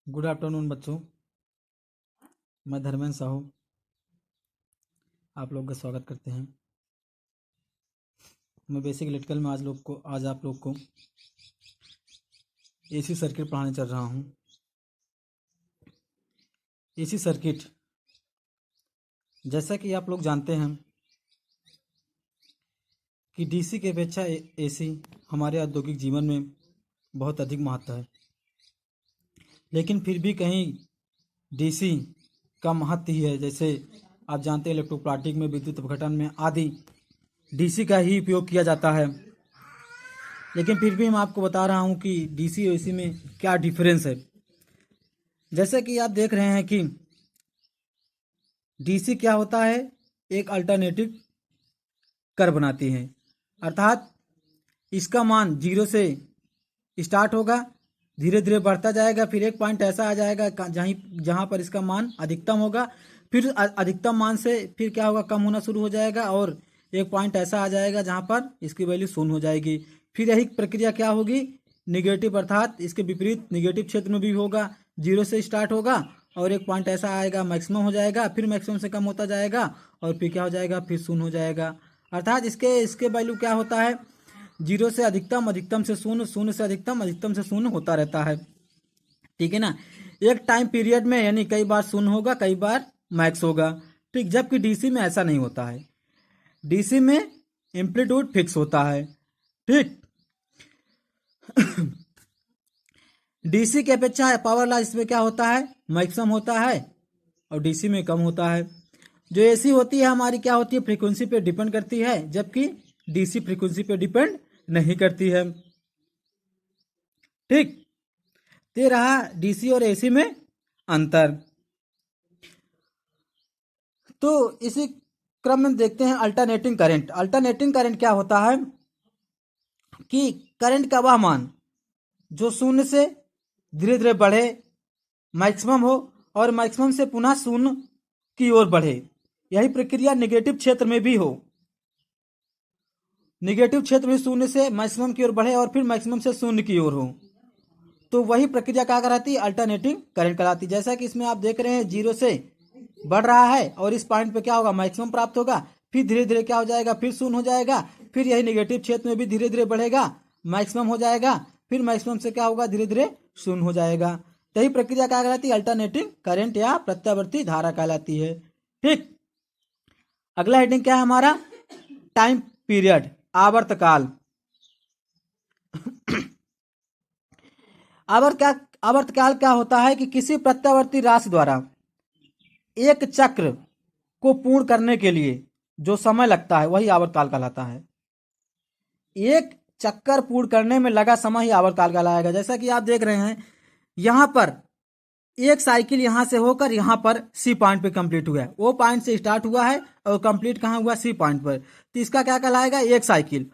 Good afternoon बच्चों। मैं धर्मेंद्र साहू आप लोग का स्वागत करते हैं। मैं बेसिक इलेक्ट्रिकल में आज आप लोग को एसी सर्किट पढ़ाने चल रहा हूँ। एसी सर्किट, जैसा कि आप लोग जानते हैं कि डीसी की अपेक्षा एसी हमारे औद्योगिक जीवन में बहुत अधिक महत्व है, लेकिन फिर भी कहीं डीसी का महत्व ही है। जैसे आप जानते हैं इलेक्ट्रोप्लास्टिक में, विद्युत अपघटन में आदि डीसी का ही उपयोग किया जाता है। लेकिन फिर भी मैं आपको बता रहा हूँ कि डीसी और एसी में क्या डिफरेंस है। जैसे कि आप देख रहे हैं कि डीसी क्या होता है, एक अल्टरनेटिव कर्व बनाती है, अर्थात इसका मान 0 से स्टार्ट होगा, धीरे धीरे बढ़ता जाएगा, फिर एक पॉइंट ऐसा आ जाएगा जहाँ पर इसका मान अधिकतम होगा, फिर अधिकतम मान से फिर क्या होगा, कम होना शुरू हो जाएगा, और एक पॉइंट ऐसा आ जाएगा जहाँ पर इसकी वैल्यू शून्य हो जाएगी। फिर यही प्रक्रिया क्या होगी, निगेटिव, अर्थात इसके विपरीत निगेटिव क्षेत्र में भी होगा, 0 से स्टार्ट होगा और एक पॉइंट ऐसा आएगा, मैक्सिमम हो जाएगा, फिर मैक्सिमम से कम होता जाएगा और फिर क्या हो जाएगा, फिर शून्य हो जाएगा। अर्थात इसके इसके वैल्यू क्या होता है, 0 से अधिकतम, अधिकतम से शून्य, शून्य से अधिकतम, अधिकतम से शून्य होता रहता है। ठीक है ना। एक टाइम पीरियड में यानी कई बार शून्य होगा, कई बार मैक्स होगा। ठीक, जबकि डीसी में ऐसा नहीं होता है। डीसी में एम्पलीट्यूड फिक्स होता है। ठीक, डीसी की अपेक्षा पावर लॉस इसमें क्या होता है, मैक्सिमम होता है और डीसी में कम होता है। जो एसी होती है हमारी क्या होती है, फ्रीक्वेंसी पे डिपेंड करती है, जबकि डीसी फ्रीक्वेंसी पे डिपेंड नहीं करती है। ठीक, ते रहा डीसी और एसी में अंतर। तो इसी क्रम में देखते हैं अल्टरनेटिंग करंट। अल्टरनेटिंग करंट क्या होता है कि करंट का वह मान जो शून्य से धीरे धीरे बढ़े, मैक्सिमम हो, और मैक्सिमम से पुनः शून्य की ओर बढ़े। यही प्रक्रिया निगेटिव क्षेत्र में भी हो, निगेटिव क्षेत्र में शून्य से मैक्सिमम की ओर बढ़े और फिर मैक्सिमम से शून्य की ओर हो, तो वही प्रक्रिया क्या कहलाती है, अल्टरनेटिंग करंट कहलाती है। जैसा कि इसमें आप देख रहे हैं 0 से बढ़ रहा है और इस पॉइंट पे क्या होगा, मैक्सिमम प्राप्त होगा, फिर धीरे धीरे क्या हो जाएगा, फिर शून्य हो जाएगा, फिर यही नेगेटिव क्षेत्र में भी धीरे धीरे बढ़ेगा, मैक्सिमम हो जाएगा, फिर मैक्सिमम से क्या होगा, धीरे धीरे शून्य हो जाएगा। यही प्रक्रिया क्या कहलाती है, अल्टरनेटिंग करंट या प्रत्यावर्ती धारा कहलाती है। ठीक, अगला हेडिंग क्या है हमारा, टाइम पीरियड, आवर्तकाल। आवर्तकाल क्या होता है कि किसी प्रत्यावर्ती राशि द्वारा एक चक्र को पूर्ण करने के लिए जो समय लगता है वही आवर्तकाल कहलाता है। एक चक्कर पूर्ण करने में लगा समय ही आवर्तकाल कहलाएगा। जैसा कि आप देख रहे हैं यहां पर एक साइकिल यहां से होकर यहां पर सी पॉइंट पे कंप्लीट हुआ है, वो पॉइंट से स्टार्ट हुआ है और कंप्लीट कहां हुआ, सी पॉइंट पर, तो इसका क्या कहलाएगा, एक साइकिल।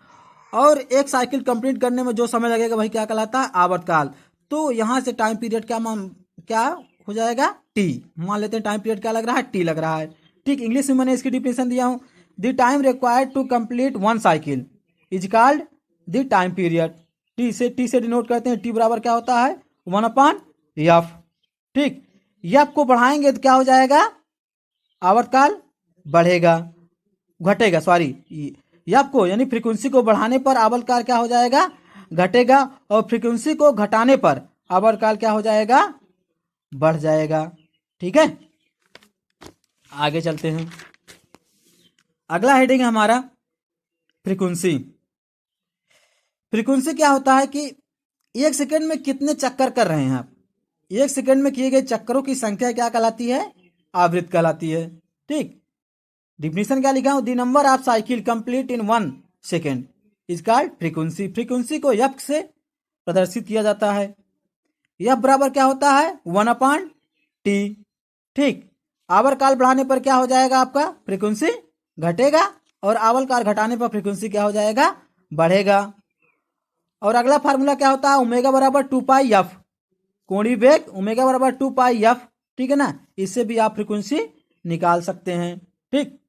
और एक साइकिल कंप्लीट करने में जो समय लगेगा वही क्या कहलाता है, आवर्तकाल। तो यहां से टाइम पीरियड क्या हो जाएगा, टी। मान लेते हैं टाइम पीरियड क्या लग रहा है, टी लग रहा है। ठीक, इंग्लिश में मैंने इसकी डिफिनेशन दिया हूं, the time required to complete one cycle is called the time period. T से डिनोट करते हैं, टी बराबर क्या होता है, 1/f। ठीक, एफ को बढ़ाएंगे तो क्या हो जाएगा, आवर्तकाल बढ़ेगा, घटेगा, सॉरी, एफ को यानी फ्रीक्वेंसी को बढ़ाने पर आवर्तकाल क्या हो जाएगा, घटेगा, और फ्रीक्वेंसी को घटाने पर आवर्तकाल क्या हो जाएगा, बढ़ जाएगा। ठीक है, आगे चलते हैं। अगला हेडिंग है हमारा फ्रीक्वेंसी। फ्रीक्वेंसी क्या होता है कि एक सेकंड में कितने चक्कर कर रहे हैं आप, एक सेकंड में किए गए चक्करों की संख्या क्या कहलाती है, आवृत्ति कहलाती है। ठीक, डिफिनेशन क्या लिखा हूं, the number of cycle complete in 1 second is called frequency. Frequency को एफ से प्रदर्शित किया जाता है। एफ बराबर क्या होता है, 1/t। ठीक, आवर्तकाल बढ़ाने पर क्या हो जाएगा आपका, फ्रीक्वेंसी घटेगा, और आवर्तकाल घटाने पर फ्रीक्वेंसी क्या हो जाएगा, बढ़ेगा। और अगला फार्मूला क्या होता है, ओमेगा बराबर 2πf, कोणीय वेग ओमेगा बराबर 2πf। ठीक है ना, इससे भी आप फ्रीक्वेंसी निकाल सकते हैं। ठीक,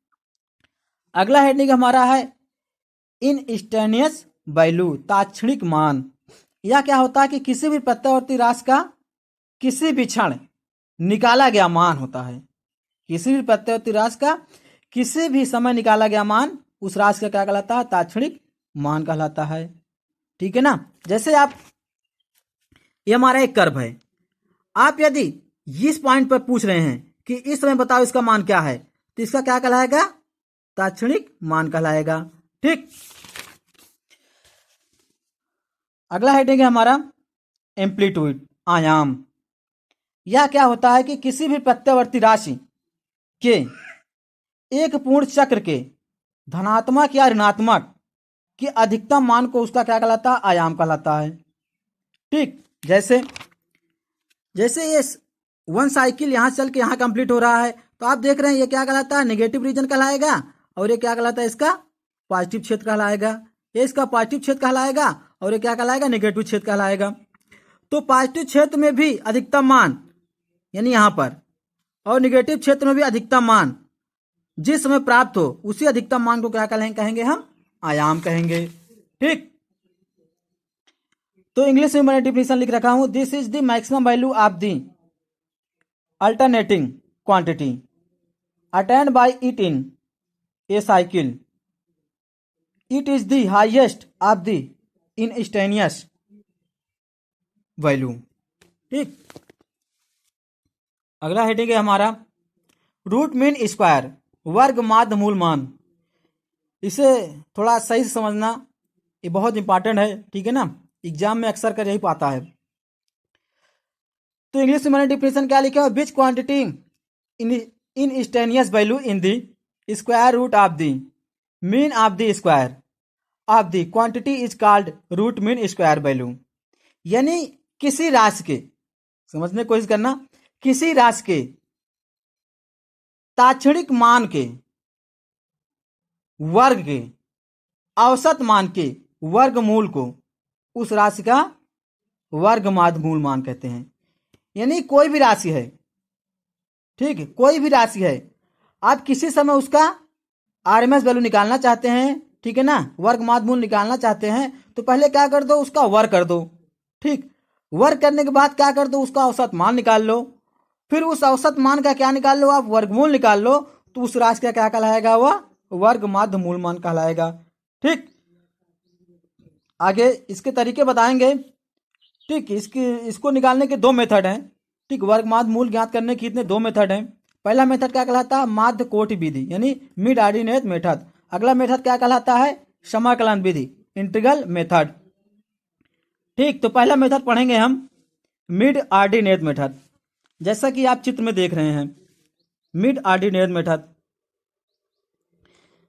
अगला हेडिंग हमारा है इंस्टेंटेनियस वैल्यू, तात्क्षणिक मान। यह क्या होता है कि किसी भी प्रत्यावर्ती राशि का किसी भी क्षण निकाला गया मान होता है। किसी भी प्रत्यावर्ती राशि का किसी भी समय निकाला गया मान उस राशि का क्या कहलाता है? तात्क्षणिक मान कहलाता है। ठीक है ना। जैसे आप, ये हमारा एक कर्व है, आप यदि इस पॉइंट पर पूछ रहे हैं कि इस समय बताओ इसका मान क्या है, तो इसका क्या कहलाएगा? तात्क्षणिक मान कहलाएगा। ठीक। अगला हेडिंग है हमारा एम्पलीट्यूड, आयाम। यह क्या होता है कि किसी भी प्रत्यावर्ती राशि के एक पूर्ण चक्र के धनात्मक या ऋणात्मक के अधिकतम मान को उसका क्या कहलाता है? आयाम कहलाता है। ठीक। जैसे ये वन साइकिल यहां चल के यहां कंप्लीट हो रहा है, तो आप देख रहे हैं ये क्या कहलाता है? नेगेटिव रीजन कहलाएगा, और ये क्या कहलाता है? इसका पॉजिटिव क्षेत्र कहलाएगा। ये इसका पॉजिटिव क्षेत्र कहलाएगा, और ये क्या कहलाएगा? नेगेटिव क्षेत्र कहलाएगा। तो पॉजिटिव क्षेत्र में भी अधिकतम मान यानी यहां पर, और नेगेटिव क्षेत्र में भी अधिकतम मान जिस समय प्राप्त हो उसी अधिकतम मान को क्या कहेंगे? हम आयाम कहेंगे। ठीक। तो इंग्लिश में मैंने डिफिनेशन लिख रखा हूं, this is the maximum value of the alternating quantity attend bye it in A cycle. It is the highest of the instantaneous value. ठीक। अगला हेडिंग है हमारा रूट मीन स्क्वायर, वर्ग माध्य मूल मान। इसे थोड़ा सही से समझना, ये बहुत इंपॉर्टेंट है। ठीक है ना, एग्जाम में अक्सर कर यही पाता है। तो इंग्लिश में मैंने डिफिनेशन क्या लिखा है? Which quantity in instantaneous value in the square root of the mean of the square of the quantity is called root mean square value. यानी किसी राशि के, समझने की कोशिश करना, किसी राशि के तात्क्षणिक मान के वर्ग के औसत मान के वर्गमूल को उस राशि का वर्ग माध्य मूल मान कहते हैं। यानी कोई भी राशि है, ठीक है, कोई भी राशि है, आप किसी समय उसका आरएमएस वैल्यू निकालना चाहते हैं, ठीक है ना, वर्ग माध्य मूल निकालना चाहते हैं, तो पहले क्या कर दो? उसका वर्ग कर दो। ठीक। वर्ग करने के बाद क्या कर दो? उसका औसत मान निकाल लो। फिर उस औसत मान का क्या निकाल लो? आप वर्गमूल निकाल लो, तो उस राशि का क्या कहलाएगा? वह वर्ग माध्य मूल मान कहलाएगा। ठीक। आगे इसके तरीके बताएंगे। ठीक। इसको निकालने के दो मेथड हैं। ठीक। वर्ग माध्य मूल ज्ञात करने के इतने दो मेथड हैं। पहला मेथड क्या कहलाता है? माध्य कोटि विधि यानी मिड ऑर्डिनेट मेथड। अगला मेथड क्या कहलाता है? समाकलन विधि, इंटीग्रल मेथड। ठीक। तो पहला मेथड पढ़ेंगे हम मिड ऑर्डिनेट मेथड। जैसा कि आप चित्र में देख रहे हैं, मिड ऑर्डिनेट मेथड।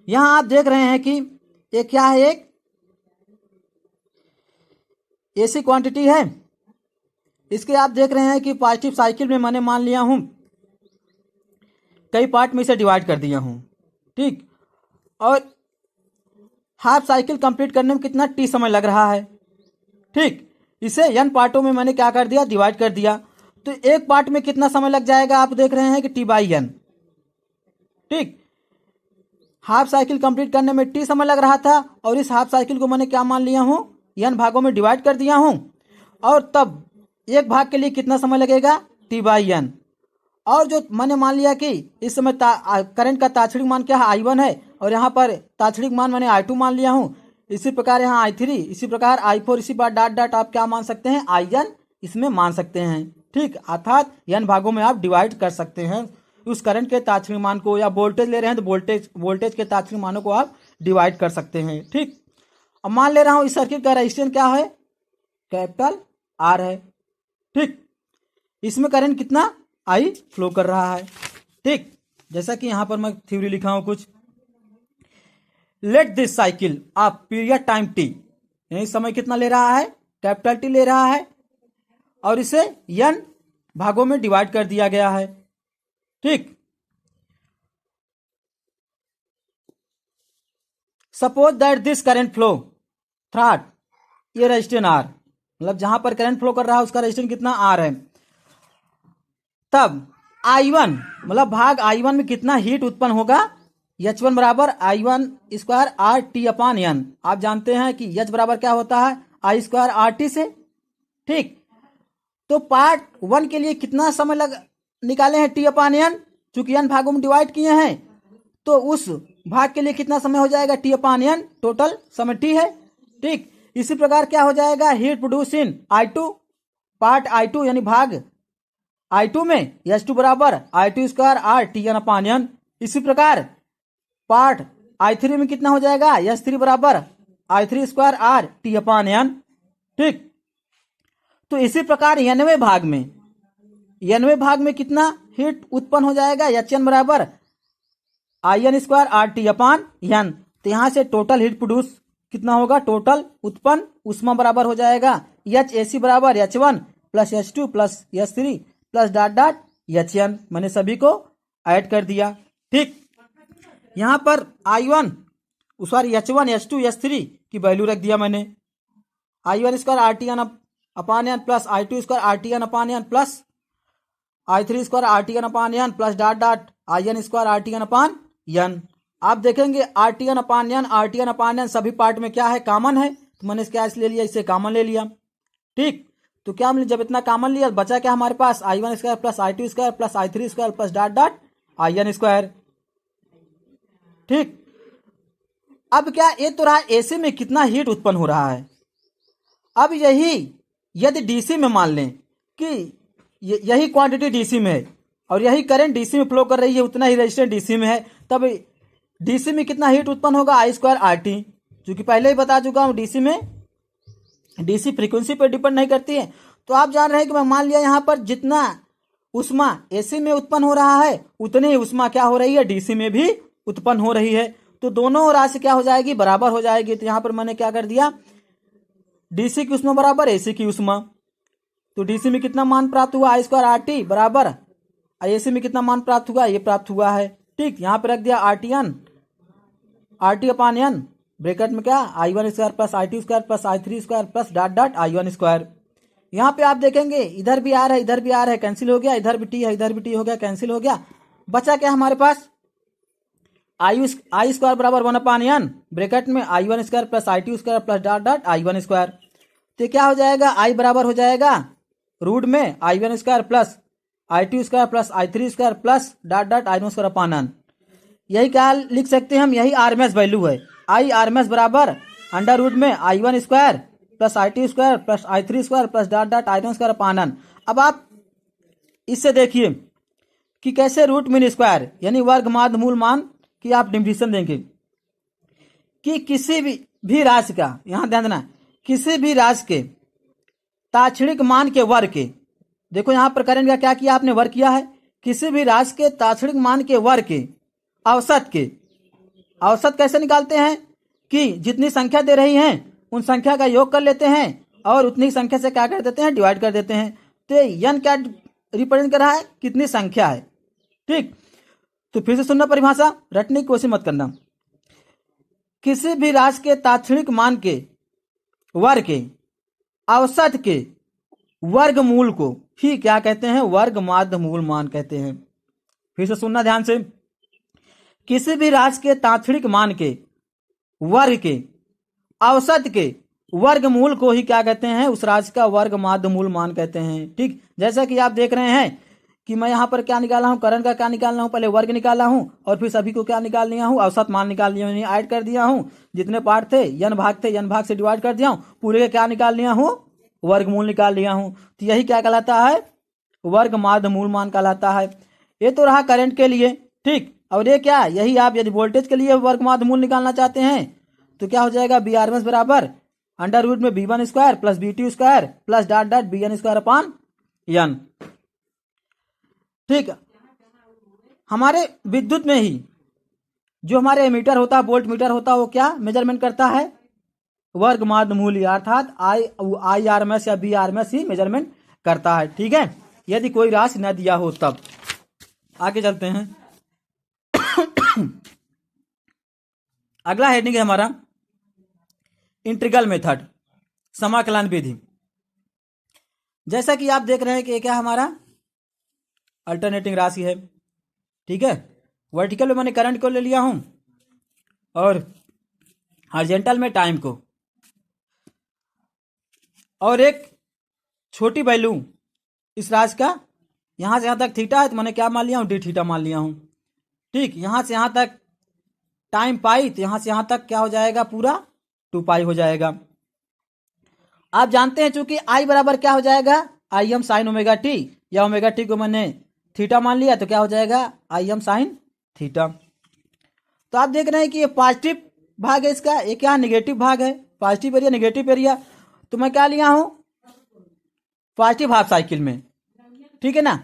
यहां आप देख रहे हैं कि ये क्या है? एक ऐसी क्वांटिटी है, इसके आप देख रहे हैं कि पॉजिटिव साइकिल में मैंने मान लिया हूं कई पार्ट में इसे डिवाइड कर दिया हूं। ठीक। और हाफ साइकिल कंप्लीट करने में कितना टी समय लग रहा है। ठीक। इसे n पार्टों में मैंने क्या कर दिया? डिवाइड कर दिया। तो एक पार्ट में कितना समय लग जाएगा? आप देख रहे हैं कि t/n। ठीक। हाफ साइकिल कंप्लीट करने में टी समय लग रहा था, और इस हाफ साइकिल को मैंने क्या मान लिया हूं? n भागों में डिवाइड कर दिया हूं, और तब एक भाग के लिए कितना समय लगेगा? t/n। और जो मैंने मान लिया कि इस समय करंट का तात्क्षणिक मान क्या है? I1 है, और यहाँ पर तात्क्षणिक मान मैंने I2 मान लिया हूँ। इसी प्रकार यहाँ I3, इसी प्रकार I4, इसी बार डॉट डॉट आप क्या मान सकते हैं? IN इसमें मान सकते हैं। ठीक। अर्थात n भागों में आप डिवाइड कर सकते हैं उस करंट के तात्क्षणिक मान को, या वोल्टेज ले रहे हैं तो वोल्टेज के तात्क्षणिक मानों को आप डिवाइड कर सकते हैं। ठीक। अब मान ले रहा हूं इस सर्किट का रेजिस्टेंस क्या है? कैपिटल R है। ठीक। इसमें करंट कितना I फ्लो कर रहा है। ठीक। जैसा कि यहां पर मैं थ्योरी लिखा हूं कुछ, let this cycle of period time t, यानी समय कितना ले रहा है? कैपिटल T ले रहा है, और इसे n भागों में डिवाइड कर दिया गया है। ठीक। Suppose that this current flow throat ये रेजिस्टेंस R, मतलब जहां पर करंट फ्लो कर रहा है उसका रेजिस्टेंस कितना? R है। तब I1 मतलब भाग I1 में कितना हीट उत्पन्न होगा? H1 बराबर I1 स्क्वायर RT/N। आप जानते हैं कि H बराबर क्या होता है? I स्क्वायर RT से। ठीक। तो पार्ट 1 के लिए कितना समय निकाले हैं t/n, चूंकि n भागों में डिवाइड किए हैं तो उस भाग के लिए कितना समय हो जाएगा t/n, टोटल समय t है। ठीक, इसी प्रकार क्या हो जाएगा, heat produce in I2, part I2 यानी भाग I2 में H2 बराबर I2 स्क्वायर R T/n। इसी प्रकार पार्ट I3 में कितना हो जाएगा, H3 बराबर I3 स्क्वायर R T/n। ठीक, तो इसी प्रकार 90वें भाग में कितना हीट उत्पन्न हो जाएगा, Hn बराबर In स्क्वायर R T/n। तो यहां से टोटल हीट प्रोड्यूस कितना होगा, टोटल उत्पन्न उष्मा बराबर हो जाएगा HAC बराबर H1 plus H2 plus H3 plus dot dot Hn। मैंने सभी को ऐड कर दिया। ठीक, यहां पर I1 sorry H1 H2 H3 की वैल्यू रख दिया मैंने, I1 square RTn/n plus I2 square RTn/n plus I3 square RTn/n plus dot dot In square RTn/n। आप देखेंगे RTn/n सभी पार्ट में क्या है, कॉमन है, तो मैंने क्या ले लिया, इसे कॉमन ले लिया। ठीक, तो क्या हमने जब इतना कॉमन लिया बचा क्या हमारे पास, I1 square plus I2 square plus I3 square plus dot dot In square. ठीक, अब क्या ये तो रहा AC में कितना हीट उत्पन्न हो रहा है। अब यही यदि DC में मान लें कि यही क्वांटिटी DC में है और यही करंट DC में फ्लो कर रही है, उतना ही रेजिस्टेंस DC में है, तब DC में कितना हीट उत्पन्न होगा, I स्क्वायर RT। क्योंकि पहले ही बता चुका हूं DC फ्रीक्वेंसी पर डिपेंड नहीं करती है। तो आप जान रहे हैं कि मैं मान लिया यहां पर जितना उष्मा AC में उत्पन्न हो रहा है उतनी ही उष्मा क्या हो रही है, DC में भी उत्पन्न हो रही है। तो दोनों राशि क्या हो जाएगी, बराबर हो जाएगी। तो यहां पर मैंने क्या कर दिया, DC की उष्मा बराबर AC की उष्मा। तो DC में कितना मान प्राप्त हुआ, I स्क्वायर RT बराबर AC में कितना मान प्राप्त हुआ, ये प्राप्त हुआ है। ठीक, यहां पर रख दिया RT/n ब्रैकेट में क्या, I1 square plus I2 square plus I3 square plus dot dot I1 square. यहाँ पे आप देखेंगे इधर भी R है इधर भी R है, कैंसिल हो गया, इधर भी T है इधर भी T हो गया, कैंसिल हो गया। बचा क्या हमारे पास, I स्क्वायर बराबर 1/n ब्रैकेट में I1 square plus I2 square plus dot dot I1 square. तो क्या हो जाएगा, I बराबर हो जाएगा रूट में I1 square plus I2 square plus I3 square plus dot dot I1 स्क्वायर/n। यही क्या लिख सकते हैं हम, यही RMS वैल्यू है। I RMS बराबर अंडर रूट में I1 square plus I2 square plus I3 square plus dot dot I1 स्क्वायर/n। अब आप इससे देखिए कि कैसे रूट मीन स्क्वायर यानी वर्ग माध्य मूल मान की आप डिफिनेशन देंगे कि किसी भी राशि का, यहां ध्यान देना, किसी भी राशि के ताक्षणिक मान के वर्ग के, देखो यहां पर करेंगे क्या किया आपने, वर्ग किया है, किसी भी राशि के ताक्षणिक मान के वर्ग के औसत कैसे निकालते हैं कि जितनी संख्या दे रही हैं उन संख्या का योग कर लेते हैं और उतनी संख्या से क्या कर देते हैं, डिवाइड कर देते हैं। तो n क्या रिप्रेजेंट कर रहा है, कितनी संख्या है। ठीक, तो फिर से सुनना, परिभाषा रटने की कोशिश मत करना। किसी भी राशि के ताक्षणिक मान के वर्ग के औसत के वर्गमूल को ही क्या कहते हैं, वर्ग माध्य मूल मान कहते हैं। फिर से सुनना ध्यान से, किसी भी राशि के ताक्षणिक मान के वर्ग के औसत के वर्गमूल को ही क्या कहते हैं, उस राशि का वर्ग माध्य मूल मान कहते हैं। ठीक, जैसा कि आप देख रहे हैं कि मैं यहाँ पर क्या निकाला हूँ, करंट का क्या निकालना हूँ, पहले वर्ग निकाला हूँ और फिर सभी को क्या निकाल लिया हूँ, औसत मान निकाल लिया हूँ, ऐड कर दिया हूँ। जितने पार्ट थे n भाग से डिवाइड कर दिया हूँ, पूरे का क्या निकाल लिया हूँ, वर्गमूल निकाल लिया हूँ। तो यही क्या कहलाता है, वर्ग माध्य मूल मान कहलाता है। ये तो रहा करंट के लिए। ठीक, और ये क्या, यही आप यदि वोल्टेज के लिए वर्ग माध्य मूल निकालना चाहते हैं तो क्या हो जाएगा, BRMS बराबर अंडर रूट में B1 square plus B2 square plus dot dot BN स्क्वायर/n। ठीक, हमारे विद्युत में ही जो हमारे एमीटर होता है, वोल्ट मीटर होता है, वो क्या मेजरमेंट करता है, वर्ग माध्य मूल्य, अर्थात IRMS या BRMS ही मेजरमेंट करता है। ठीक है, यदि कोई राशि न दिया हो तब। आगे चलते हैं। अगला हेडिंग है हमारा इंटीग्रल मेथड, समाकलन विधि। जैसा कि आप देख रहे हैं कि क्या हमारा अल्टरनेटिंग राशि है। ठीक है, वर्टिकल में मैंने करंट को ले लिया हूं और हॉरिजॉन्टल में टाइम को, और एक छोटी वैल्यू इस राशि का। यहां से यहां तक थीटा है तो मैंने क्या मान लिया हूं, डी थीटा मान लिया हूं। ठीक, यहां से यहां तक टाइम पाई, तो यहां से यहां तक क्या हो जाएगा, पूरा 2 पाई हो जाएगा। आप जानते हैं चूंकि आई बराबर क्या हो जाएगा, आई एम साइन ओमेगा टी, या ओमेगा टी को मैंने थीटा मान लिया तो क्या हो जाएगा, आई एम साइन थीटा। तो आप देख रहे हैं कि ये पॉजिटिव भाग है इसका, ये क्या निगेटिव भाग है, पॉजिटिव एरिया नेगेटिव एरिया। तो मैं क्या लिया हूं, पॉजिटिव हाफ साइकिल में, ठीक है ना।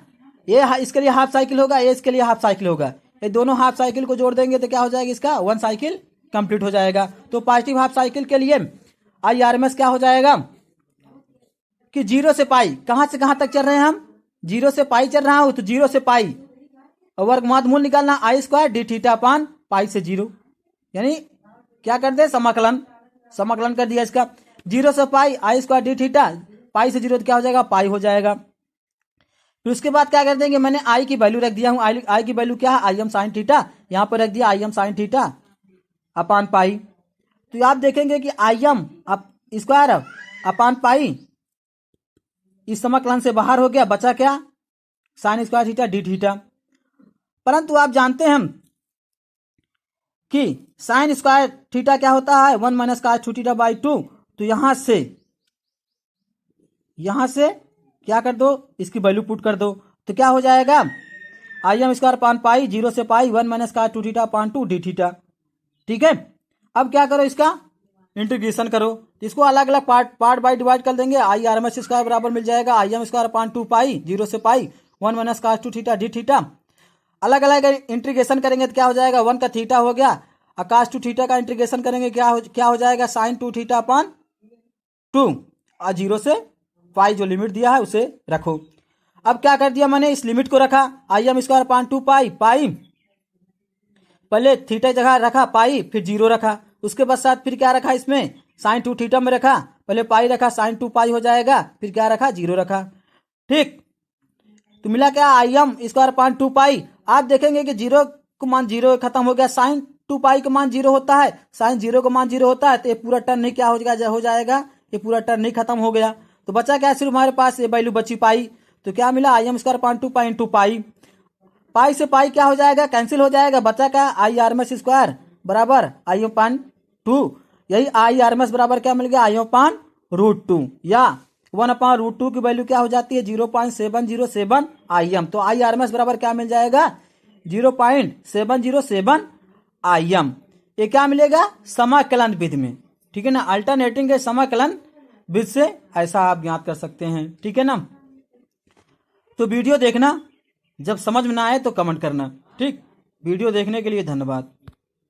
ये इसके लिए हाफ साइकिल होगा, ये इसके लिए हाफ साइकिल होगा, ये दोनों हाफ साइकिल को जोड़ देंगे तो क्या हो जाएगा, इसका 1 साइकिल कंप्लीट हो जाएगा। तो पॉजिटिव हाफ साइकिल के लिए आई आर एम एस क्या हो जाएगा कि 0 से पाई, कहां से कहां तक चल रहे हैं हम, 0 से पाई चल रहा हूं, तो 0 से पाई और वर्गमूल मूल निकालना आई स्क्वायर डी थीटा अपान पाई से 0, यानी क्या कर दे, समाकलन, समाकलन कर दिया इसका। 0 से पाई आई स्क्वायर डी थीटा, पाई से 0 तो क्या हो जाएगा, पाई हो जाएगा। फिर उसके बाद क्या कर देंगे, मैंने आई की वैल्यू रख दिया हूं, आई की वैल्यू क्या है, आई एम साइन थीटा, यहां पर रख दिया I M sine theta upon pi. तो आप देखेंगे कि आई एम स्क्वायर अपान पाई इस समाकलन से बाहर हो गया, बचा क्या, sine square theta D theta. परंतु आप जानते हैं हम कि साइन स्क्वायर थीटा क्या होता है, 1 माइनस cos 2 थीटा बाई 2। तो यहां से क्या कर दो, इसकी वैल्यू पुट कर दो, तो क्या हो जाएगा, आई एम स्क्वायर पान पाई 0 से पाई 1 माइनस cos 2 थीटा पान 2 डी थीटा। ठीक है, अब क्या करो, इसका इंटीग्रेशन करो, इसको अलग अलग पार्ट बाई डिवाइड कर देंगे। I R M S square बराबर मिल जाएगा आई एम स्क्वायर पान 2 पाई 0 से पाई 1 minus cos 2 theta D theta. अलग अलग इंटीग्रेशन करेंगे तो क्या हो जाएगा, 1 का थीटा हो गया, cos 2 थीटा का इंटीग्रेशन करेंगे क्या हो जाएगा, साइन 2 थीटा अपान 2 और 0 से पाई जो लिमिट दिया है उसे रखो। अब क्या कर दिया मैंने, इस लिमिट को रखा, आई एम स्क्वायर अपान 2 पाई, पहले थीटा जगह रखा पाई, फिर 0 रखा, उसके पश्चात फिर क्या रखा, इसमें साइन 2 थीटा में रखा, पहले पाई रखा, साइन 2 पाई हो जाएगा, फिर क्या रखा, 0 रखा। ठीक, तो मिला क्या, आई एम स्क्वायर अपान 2 पाई। आप देखेंगे कि 0 को मान 0 खत्म हो गया, साइन 2 पाई का मान 0 होता है, साइन 0 का मान 0 होता है, तो ये पूरा टर्म नहीं क्या हो जाएगा, ये पूरा टर्म नहीं खत्म हो गया। तो बचा क्या, सिर्फ हमारे पास ये वैल्यू बची पाई, तो क्या मिला, I M square upon 2 pi into pi, pi से पाई क्या हो जाएगा, कैंसिल हो जाएगा, बचा क्या, I R M S square बराबर आई एम पान 2, यही आई आर एम एस बराबर क्या मिल गया, आई एम पान √2, या 1/√2 की वैल्यू क्या हो जाती है, 0.707 आई एम। तो आई आर एम एस बराबर क्या मिल जाएगा, 0.707 आई एम। ये क्या मिलेगा, समाकलन विधि में, ठीक है ना, अल्टरनेटिंग के समाकलन विधि से ऐसा आप ज्ञात कर सकते हैं, ठीक है ना। तो वीडियो देखना, जब समझ में ना आए तो कमेंट करना। ठीक, वीडियो देखने के लिए धन्यवाद।